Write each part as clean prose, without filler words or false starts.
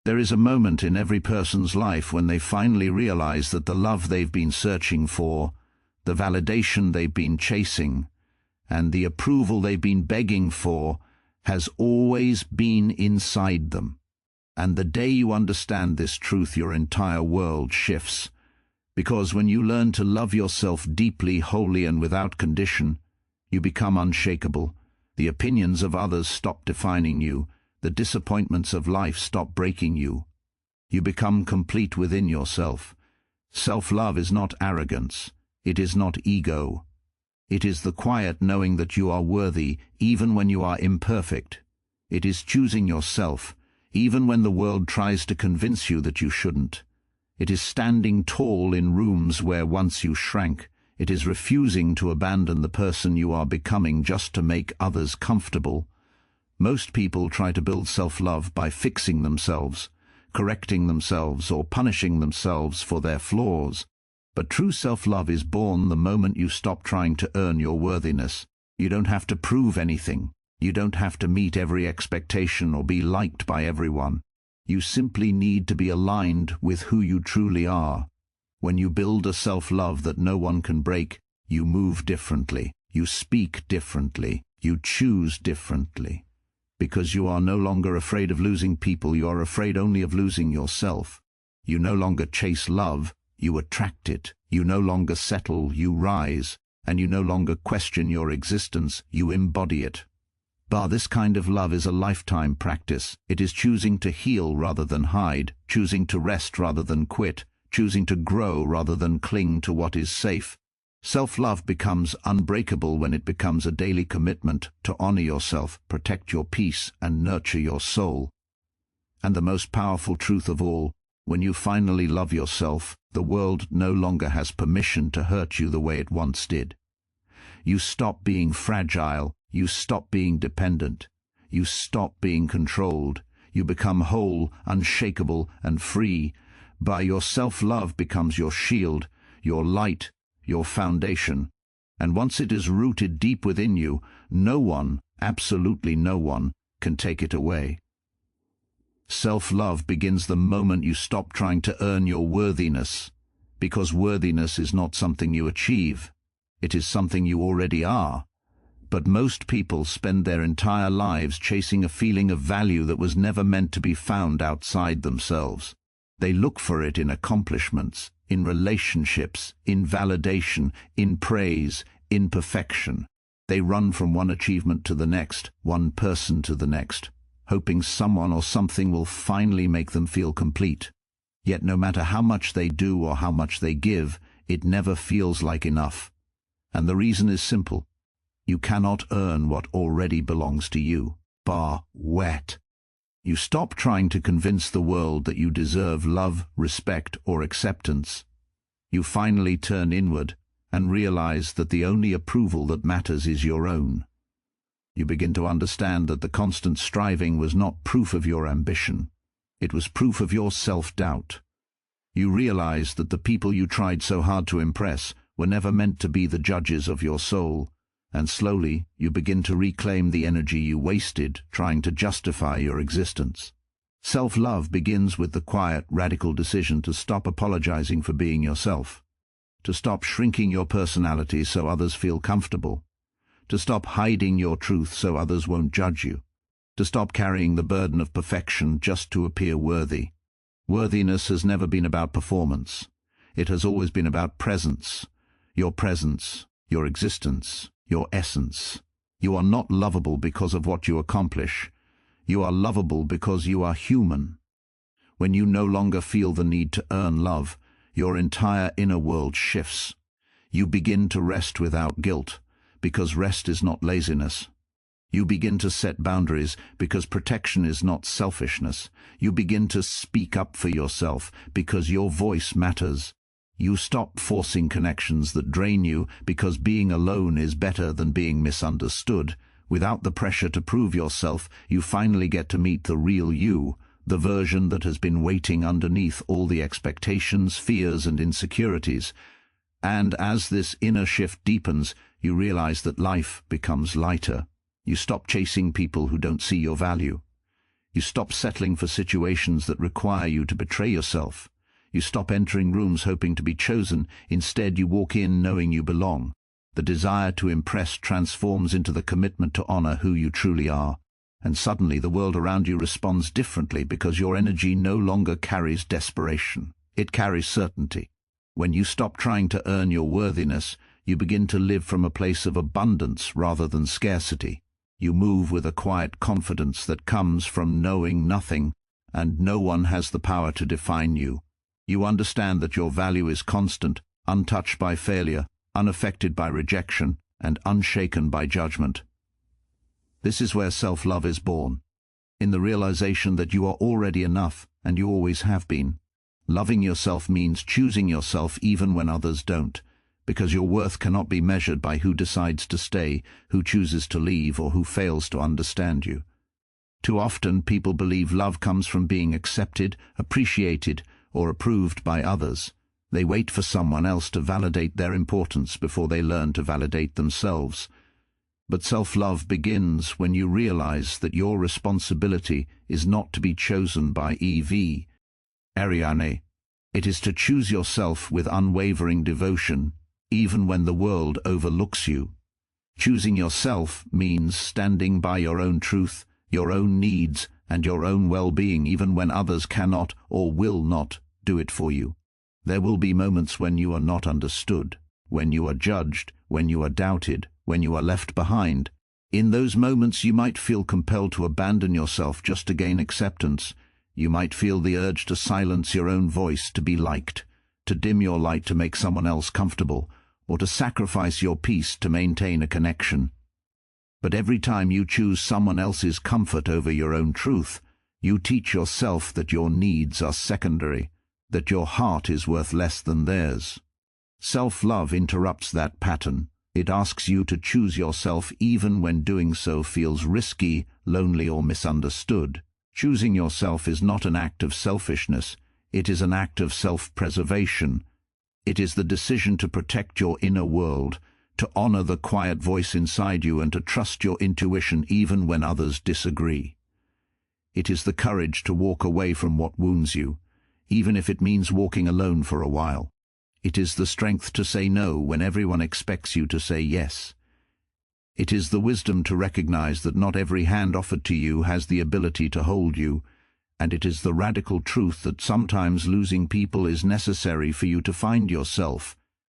There is a moment in every person's life when they finally realize that the love they've been searching for, the validation they've been chasing, and the approval they've been begging for has always been inside them. And the day you understand this truth, your entire world shifts. Because when you learn to love yourself deeply, wholly, and without condition, you become unshakable. The opinions of others stop defining you. The disappointments of life stop breaking you. You become complete within yourself. Self-love is not arrogance. It is not ego. It is the quiet knowing that you are worthy, even when you are imperfect. It is choosing yourself, even when the world tries to convince you that you shouldn't. It is standing tall in rooms where once you shrank. It is refusing to abandon the person you are becoming just to make others comfortable. Most people try to build self-love by fixing themselves, correcting themselves, or punishing themselves for their flaws. But true self-love is born the moment you stop trying to earn your worthiness. You don't have to prove anything. You don't have to meet every expectation or be liked by everyone. You simply need to be aligned with who you truly are. When you build a self-love that no one can break, you move differently, you speak differently, you choose differently. Because you are no longer afraid of losing people, you are afraid only of losing yourself. You no longer chase love, you attract it. You no longer settle, you rise. And you no longer question your existence, you embody it. This kind of love is a lifetime practice. It is choosing to heal rather than hide, choosing to rest rather than quit, choosing to grow rather than cling to what is safe. Self-love becomes unbreakable when it becomes a daily commitment to honor yourself, protect your peace, and nurture your soul. And the most powerful truth of all, when you finally love yourself, the world no longer has permission to hurt you the way it once did. You stop being fragile, you stop being dependent, you stop being controlled, you become whole, unshakable, and free. Your self-love becomes your shield, your light, your foundation, and once it is rooted deep within you, no one, absolutely no one, can take it away. Self-love begins the moment you stop trying to earn your worthiness, because worthiness is not something you achieve, it is something you already are. But most people spend their entire lives chasing a feeling of value that was never meant to be found outside themselves. They look for it in accomplishments, in relationships, in validation, in praise, in perfection. They run from one achievement to the next, one person to the next, hoping someone or something will finally make them feel complete. Yet no matter how much they do or how much they give, it never feels like enough. And the reason is simple. You cannot earn what already belongs to you. Wet. You stop trying to convince the world that you deserve love, respect, or acceptance. You finally turn inward and realize that the only approval that matters is your own. You begin to understand that the constant striving was not proof of your ambition. It was proof of your self-doubt. You realize that the people you tried so hard to impress were never meant to be the judges of your soul. And slowly you begin to reclaim the energy you wasted trying to justify your existence. Self-love begins with the quiet, radical decision to stop apologizing for being yourself, to stop shrinking your personality so others feel comfortable, to stop hiding your truth so others won't judge you, to stop carrying the burden of perfection just to appear worthy. Worthiness has never been about performance. It has always been about presence, your existence, your essence. You are not lovable because of what you accomplish. You are lovable because you are human. When you no longer feel the need to earn love, your entire inner world shifts. You begin to rest without guilt, because rest is not laziness. You begin to set boundaries because protection is not selfishness. You begin to speak up for yourself because your voice matters. You stop forcing connections that drain you because being alone is better than being misunderstood. Without the pressure to prove yourself, you finally get to meet the real you, the version that has been waiting underneath all the expectations, fears, and insecurities. And as this inner shift deepens, you realize that life becomes lighter. You stop chasing people who don't see your value. You stop settling for situations that require you to betray yourself. You stop entering rooms hoping to be chosen. Instead, you walk in knowing you belong. The desire to impress transforms into the commitment to honor who you truly are. And suddenly the world around you responds differently because your energy no longer carries desperation. It carries certainty. When you stop trying to earn your worthiness, you begin to live from a place of abundance rather than scarcity. You move with a quiet confidence that comes from knowing nothing, and no one has the power to define you. You understand that your value is constant, untouched by failure, unaffected by rejection, and unshaken by judgment. This is where self-love is born, in the realization that you are already enough, and you always have been. Loving yourself means choosing yourself even when others don't, because your worth cannot be measured by who decides to stay, who chooses to leave, or who fails to understand you. Too often people believe love comes from being accepted, appreciated, or approved by others. They wait for someone else to validate their importance before they learn to validate themselves. But self-love begins when you realize that your responsibility is not to be chosen by Ariane. It is to choose yourself with unwavering devotion, even when the world overlooks you. Choosing yourself means standing by your own truth, your own needs, and your own well-being even when others cannot or will not do it for you. There will be moments when you are not understood, when you are judged, when you are doubted, when you are left behind. In those moments you might feel compelled to abandon yourself just to gain acceptance. You might feel the urge to silence your own voice to be liked, to dim your light to make someone else comfortable, or to sacrifice your peace to maintain a connection. But every time you choose someone else's comfort over your own truth, you teach yourself that your needs are secondary, that your heart is worth less than theirs. Self-love interrupts that pattern. It asks you to choose yourself even when doing so feels risky, lonely, or misunderstood. Choosing yourself is not an act of selfishness. It is an act of self-preservation. It is the decision to protect your inner world, to honor the quiet voice inside you, and to trust your intuition even when others disagree. It is the courage to walk away from what wounds you, even if it means walking alone for a while. It is the strength to say no when everyone expects you to say yes. It is the wisdom to recognize that not every hand offered to you has the ability to hold you, and it is the radical truth that sometimes losing people is necessary for you to find yourself.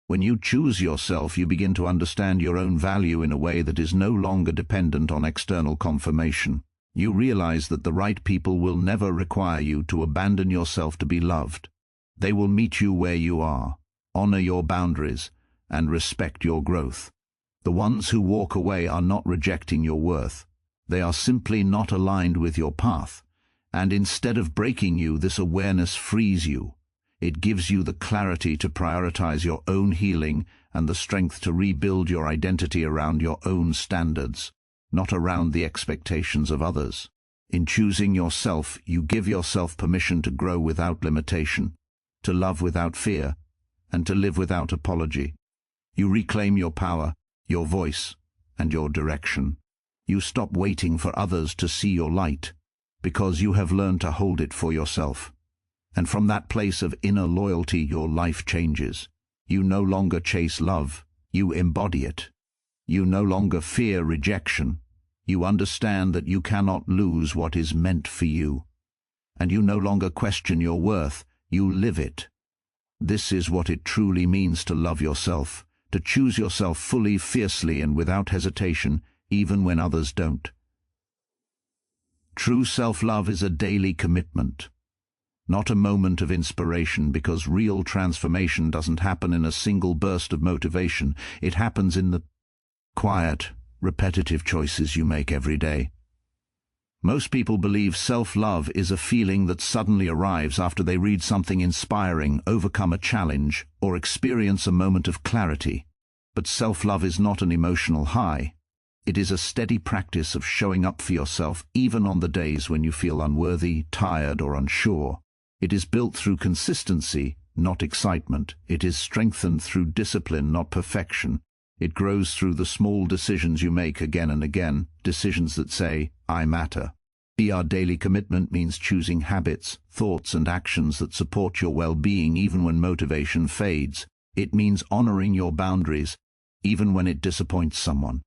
When you choose yourself, you begin to understand your own value in a way that is no longer dependent on external confirmation. You realize that the right people will never require you to abandon yourself to be loved. They will meet you where you are, honor your boundaries, and respect your growth. The ones who walk away are not rejecting your worth. They are simply not aligned with your path. And instead of breaking you, this awareness frees you. It gives you the clarity to prioritize your own healing and the strength to rebuild your identity around your own standards, not around the expectations of others. In choosing yourself, you give yourself permission to grow without limitation, to love without fear, and to live without apology. You reclaim your power, your voice, and your direction. You stop waiting for others to see your light, because you have learned to hold it for yourself. And from that place of inner loyalty, your life changes. You no longer chase love, you embody it. You no longer fear rejection. You understand that you cannot lose what is meant for you. And you no longer question your worth, you live it. This is what it truly means to love yourself, to choose yourself fully, fiercely, and without hesitation, even when others don't. True self-love is a daily commitment, not a moment of inspiration, because real transformation doesn't happen in a single burst of motivation. It happens in the quiet, repetitive choices you make every day. Most people believe self-love is a feeling that suddenly arrives after they read something inspiring, overcome a challenge, or experience a moment of clarity. But self-love is not an emotional high. It is a steady practice of showing up for yourself even on the days when you feel unworthy, tired, or unsure. It is built through consistency, not excitement. It is strengthened through discipline, not perfection. It grows through the small decisions you make again and again, decisions that say, I matter. Our daily commitment means choosing habits, thoughts, and actions that support your well-being even when motivation fades. It means honoring your boundaries, even when it disappoints someone.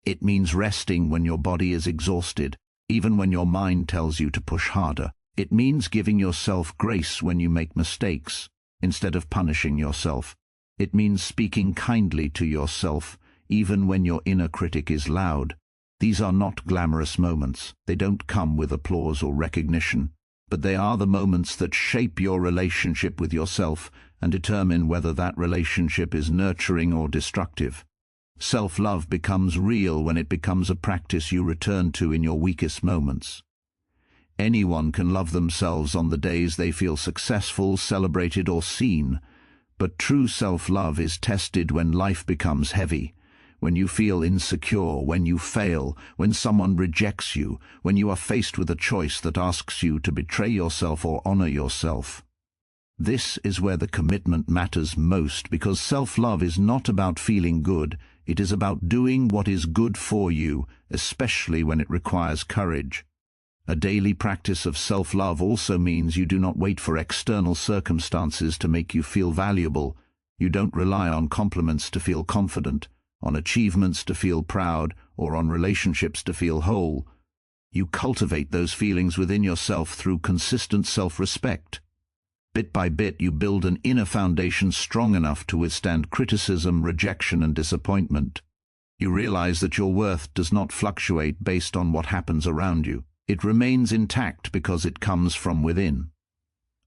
It means resting when your body is exhausted, even when your mind tells you to push harder. It means giving yourself grace when you make mistakes, instead of punishing yourself. It means speaking kindly to yourself, even when your inner critic is loud. These are not glamorous moments. They don't come with applause or recognition, but they are the moments that shape your relationship with yourself and determine whether that relationship is nurturing or destructive. Self-love becomes real when it becomes a practice you return to in your weakest moments. Anyone can love themselves on the days they feel successful, celebrated, or seen, but true self-love is tested when life becomes heavy, when you feel insecure, when you fail, when someone rejects you, when you are faced with a choice that asks you to betray yourself or honor yourself. This is where the commitment matters most, because self-love is not about feeling good, it is about doing what is good for you, especially when it requires courage. A daily practice of self-love also means you do not wait for external circumstances to make you feel valuable. You don't rely on compliments to feel confident, on achievements to feel proud, or on relationships to feel whole. You cultivate those feelings within yourself through consistent self-respect. Bit by bit, you build an inner foundation strong enough to withstand criticism, rejection, and disappointment. You realize that your worth does not fluctuate based on what happens around you. It remains intact because it comes from within.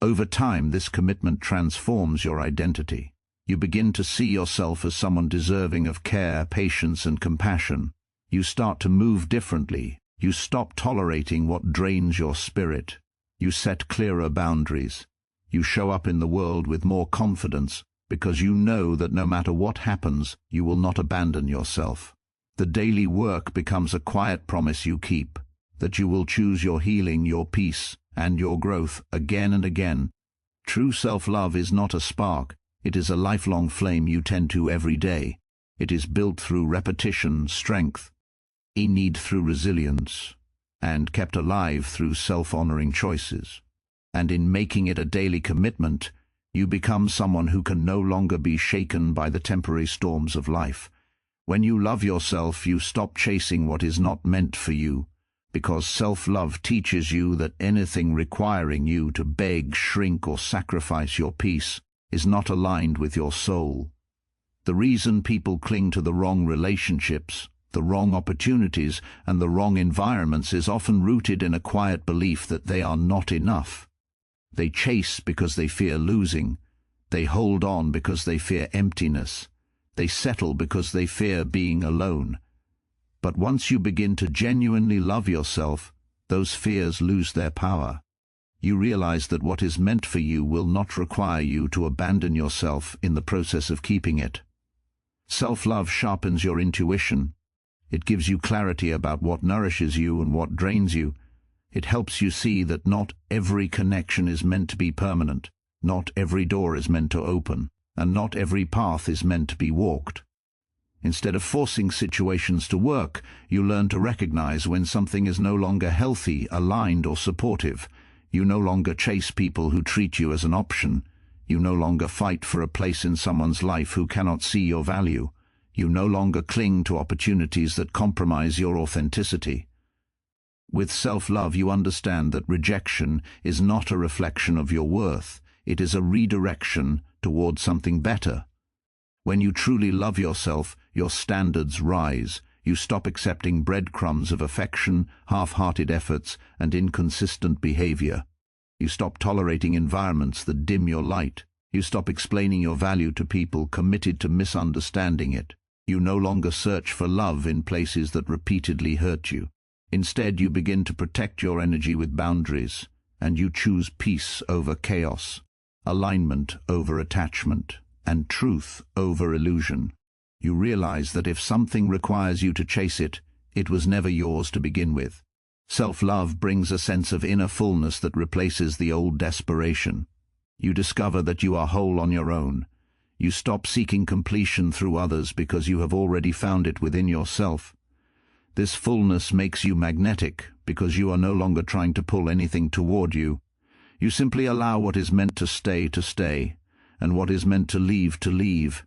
Over time, this commitment transforms your identity. You begin to see yourself as someone deserving of care, patience, and compassion. You start to move differently. You stop tolerating what drains your spirit. You set clearer boundaries. You show up in the world with more confidence because you know that no matter what happens, you will not abandon yourself. The daily work becomes a quiet promise you keep, that you will choose your healing, your peace, and your growth again and again. True self-love is not a spark. It is a lifelong flame you tend to every day. It is built through repetition, strength, need through resilience, and kept alive through self-honoring choices. And in making it a daily commitment, you become someone who can no longer be shaken by the temporary storms of life. When you love yourself, you stop chasing what is not meant for you, because self-love teaches you that anything requiring you to beg, shrink, or sacrifice your peace is not aligned with your soul. The reason people cling to the wrong relationships, the wrong opportunities, and the wrong environments is often rooted in a quiet belief that they are not enough. They chase because they fear losing. They hold on because they fear emptiness. They settle because they fear being alone. But once you begin to genuinely love yourself, those fears lose their power. You realize that what is meant for you will not require you to abandon yourself in the process of keeping it. Self-love sharpens your intuition. It gives you clarity about what nourishes you and what drains you. It helps you see that not every connection is meant to be permanent, not every door is meant to open, and not every path is meant to be walked. Instead of forcing situations to work, you learn to recognize when something is no longer healthy, aligned, or supportive. You no longer chase people who treat you as an option. You no longer fight for a place in someone's life who cannot see your value. You no longer cling to opportunities that compromise your authenticity. With self-love, you understand that rejection is not a reflection of your worth. It is a redirection towards something better. When you truly love yourself, your standards rise. You stop accepting breadcrumbs of affection, half-hearted efforts, and inconsistent behavior. You stop tolerating environments that dim your light. You stop explaining your value to people committed to misunderstanding it. You no longer search for love in places that repeatedly hurt you. Instead, you begin to protect your energy with boundaries, and you choose peace over chaos, alignment over attachment, and truth over illusion. You realize that if something requires you to chase it, it was never yours to begin with. Self-love brings a sense of inner fullness that replaces the old desperation. You discover that you are whole on your own. You stop seeking completion through others because you have already found it within yourself. This fullness makes you magnetic because you are no longer trying to pull anything toward you. You simply allow what is meant to stay, and what is meant to leave.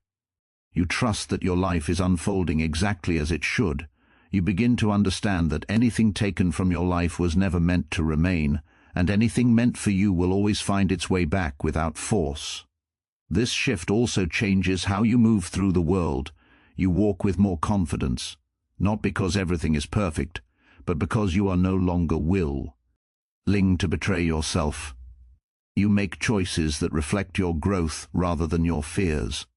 You trust that your life is unfolding exactly as it should. You begin to understand that anything taken from your life was never meant to remain, and anything meant for you will always find its way back without force. This shift also changes how you move through the world. You walk with more confidence, not because everything is perfect, but because you are no longer willing to betray yourself. You make choices that reflect your growth rather than your fears.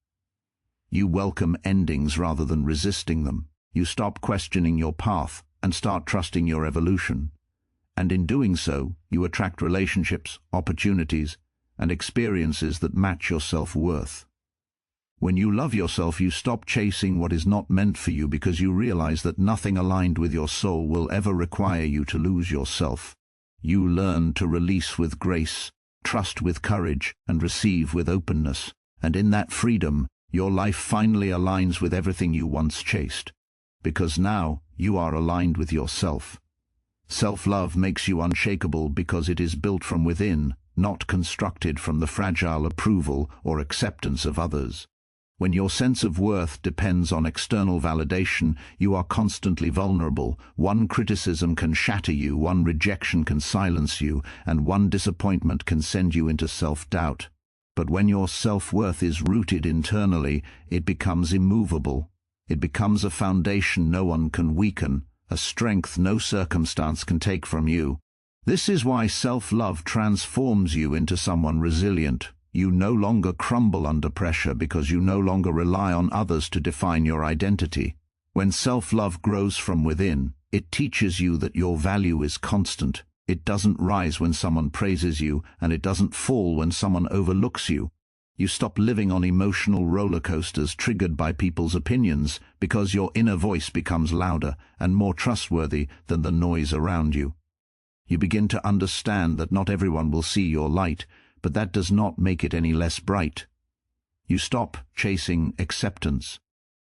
You welcome endings rather than resisting them. You stop questioning your path and start trusting your evolution. And in doing so, you attract relationships, opportunities, and experiences that match your self-worth. When you love yourself, you stop chasing what is not meant for you because you realize that nothing aligned with your soul will ever require you to lose yourself. You learn to release with grace, trust with courage, and receive with openness. And in that freedom, your life finally aligns with everything you once chased. Because now you are aligned with yourself. Self-love makes you unshakable because it is built from within, not constructed from the fragile approval or acceptance of others. When your sense of worth depends on external validation, you are constantly vulnerable. One criticism can shatter you, one rejection can silence you, and one disappointment can send you into self-doubt. But when your self-worth is rooted internally, it becomes immovable. It becomes a foundation no one can weaken, a strength no circumstance can take from you. This is why self-love transforms you into someone resilient. You no longer crumble under pressure because you no longer rely on others to define your identity. When self-love grows from within, it teaches you that your value is constant. It doesn't rise when someone praises you, and it doesn't fall when someone overlooks you. You stop living on emotional roller coasters triggered by people's opinions because your inner voice becomes louder and more trustworthy than the noise around you. You begin to understand that not everyone will see your light, but that does not make it any less bright. You stop chasing acceptance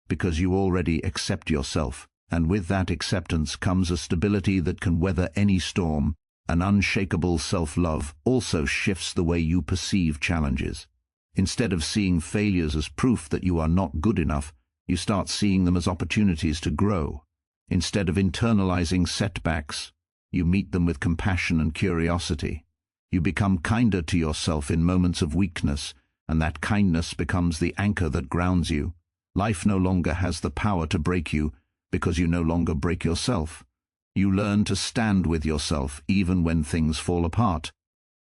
because you already accept yourself, and with that acceptance comes a stability that can weather any storm. An unshakable self-love also shifts the way you perceive challenges. Instead of seeing failures as proof that you are not good enough, you start seeing them as opportunities to grow. Instead of internalizing setbacks, you meet them with compassion and curiosity. You become kinder to yourself in moments of weakness, and that kindness becomes the anchor that grounds you. Life no longer has the power to break you because you no longer break yourself. You learn to stand with yourself even when things fall apart.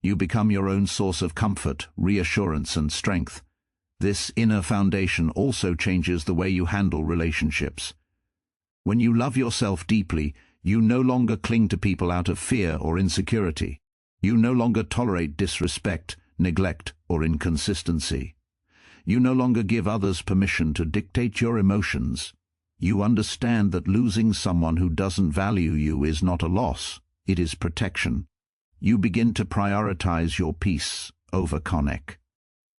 You become your own source of comfort, reassurance, and strength. This inner foundation also changes the way you handle relationships. When you love yourself deeply, you no longer cling to people out of fear or insecurity. You no longer tolerate disrespect, neglect, or inconsistency. You no longer give others permission to dictate your emotions. You understand that losing someone who doesn't value you is not a loss, it is protection. You begin to prioritize your peace over connect,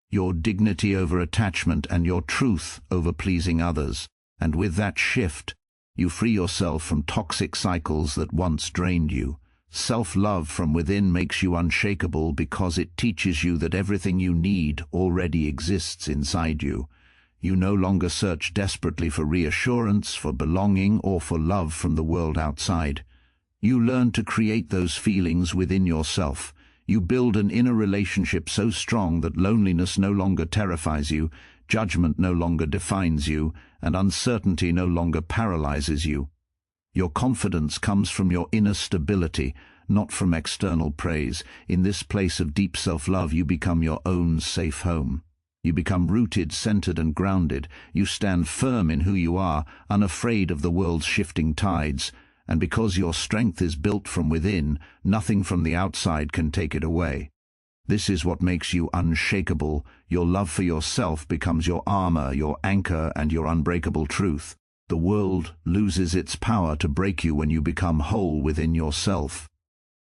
your dignity over attachment, and your truth over pleasing others. And with that shift, you free yourself from toxic cycles that once drained you. Self-love from within makes you unshakable because it teaches you that everything you need already exists inside you. You no longer search desperately for reassurance, for belonging, or for love from the world outside. You learn to create those feelings within yourself. You build an inner relationship so strong that loneliness no longer terrifies you, judgment no longer defines you, and uncertainty no longer paralyzes you. Your confidence comes from your inner stability, not from external praise. In this place of deep self-love, you become your own safe home. You become rooted, centered, and grounded. You stand firm in who you are, unafraid of the world's shifting tides. And because your strength is built from within, nothing from the outside can take it away. This is what makes you unshakable. Your love for yourself becomes your armor, your anchor, and your unbreakable truth. The world loses its power to break you when you become whole within yourself.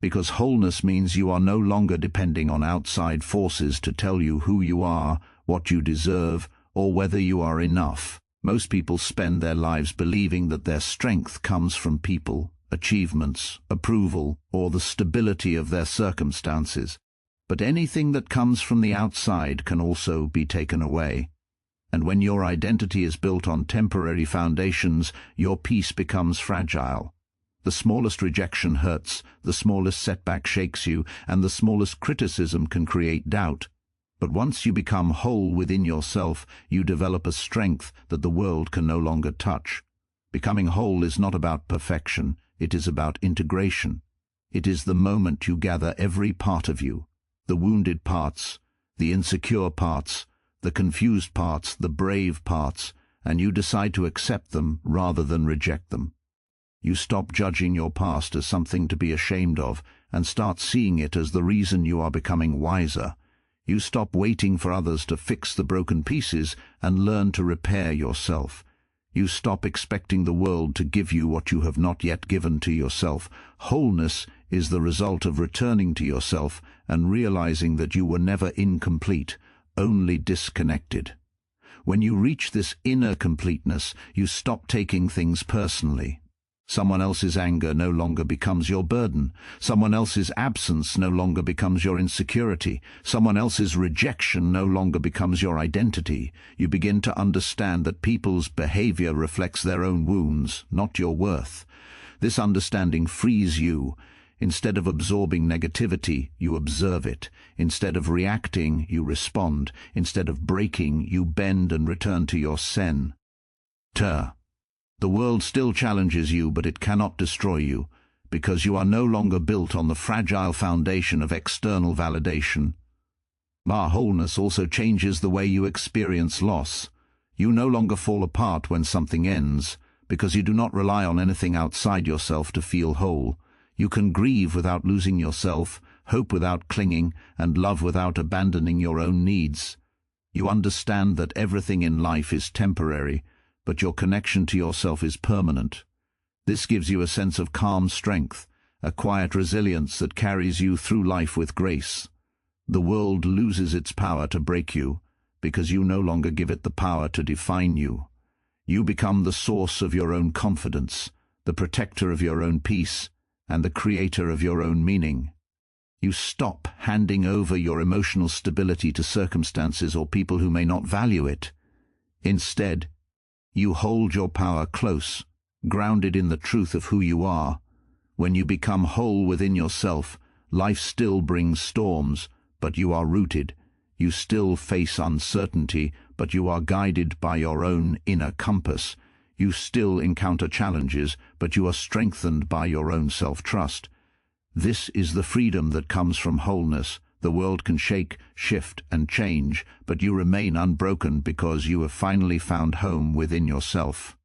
Because wholeness means you are no longer depending on outside forces to tell you who you are, what you deserve, or whether you are enough. Most people spend their lives believing that their strength comes from people, achievements, approval, or the stability of their circumstances. But anything that comes from the outside can also be taken away. And when your identity is built on temporary foundations, your peace becomes fragile. The smallest rejection hurts, the smallest setback shakes you, and the smallest criticism can create doubt. But once you become whole within yourself, you develop a strength that the world can no longer touch. Becoming whole is not about perfection, it is about integration. It is the moment you gather every part of you, the wounded parts, the insecure parts, the confused parts, the brave parts, and you decide to accept them rather than reject them. You stop judging your past as something to be ashamed of and start seeing it as the reason you are becoming wiser. You stop waiting for others to fix the broken pieces and learn to repair yourself. You stop expecting the world to give you what you have not yet given to yourself. Wholeness is the result of returning to yourself and realizing that you were never incomplete, only disconnected. When you reach this inner completeness, you stop taking things personally. Someone else's anger no longer becomes your burden. Someone else's absence no longer becomes your insecurity. Someone else's rejection no longer becomes your identity. You begin to understand that people's behavior reflects their own wounds, not your worth. This understanding frees you. Instead of absorbing negativity, you observe it. Instead of reacting, you respond. Instead of breaking, you bend and return to your center. The world still challenges you, but it cannot destroy you, because you are no longer built on the fragile foundation of external validation. Our wholeness also changes the way you experience loss. You no longer fall apart when something ends, because you do not rely on anything outside yourself to feel whole. You can grieve without losing yourself, hope without clinging, and love without abandoning your own needs. You understand that everything in life is temporary, but your connection to yourself is permanent. This gives you a sense of calm strength, a quiet resilience that carries you through life with grace. The world loses its power to break you, because you no longer give it the power to define you. You become the source of your own confidence, the protector of your own peace, and the creator of your own meaning. You stop handing over your emotional stability to circumstances or people who may not value it. Instead, you hold your power close, grounded in the truth of who you are. When you become whole within yourself, life still brings storms, but you are rooted. You still face uncertainty, but you are guided by your own inner compass. You still encounter challenges, but you are strengthened by your own self-trust. This is the freedom that comes from wholeness. The world can shake, shift, and change, but you remain unbroken because you have finally found home within yourself.